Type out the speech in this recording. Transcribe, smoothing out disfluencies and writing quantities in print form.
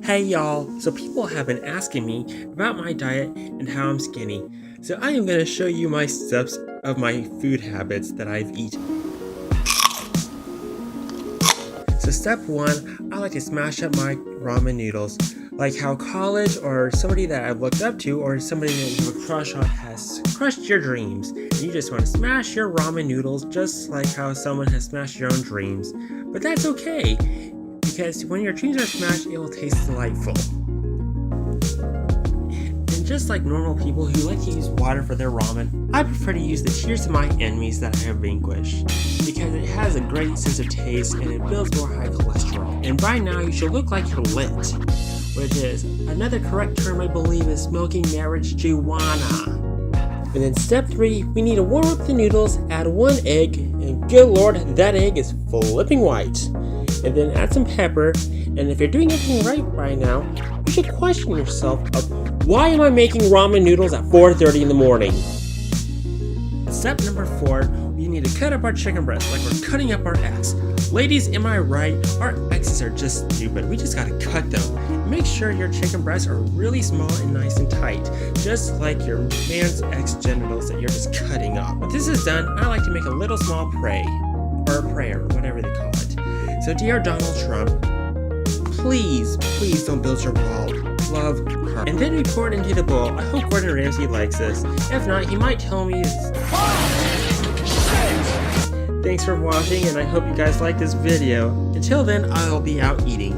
Hey y'all, so people have been asking me about my diet and how I'm skinny. So I am going to show you my steps of my food habits that I've eaten. So step 1, I like to smash up my ramen noodles. Like how college or somebody that I've looked up to or somebody that you have a crush on has crushed your dreams. And you just want to smash your ramen noodles just like how someone has smashed your own dreams. But that's okay, because when your dreams are smashed, it will taste delightful. And just like normal people who like to use water for their ramen, I prefer to use the tears of my enemies that I have vanquished, because it has a great sense of taste and it builds more high cholesterol. And by now you should look like you're lit, which is another correct term I believe is smoking marijuana. And then step 3, we need to warm up the noodles, add 1 egg, and good lord, that egg is flipping white. And then add some pepper, and if you're doing everything right now, you should question yourself of why am I making ramen noodles at 4:30 in the morning? Step number 4, we need to cut up our chicken breast like we're cutting up our ex. Ladies, am I right? Our exes are just stupid. We just gotta cut them. Make sure your chicken breasts are really small and nice and tight, just like your man's ex genitals that you're just cutting up. When this is done, I like to make a little small prayer, whatever they call it. So dear Donald Trump, please don't build your wall. Love, her. And then we pour it into the bowl. I hope Gordon Ramsay likes this. If not, he might tell me Thanks for watching, and I hope you guys like this video. Until then, I'll be out eating.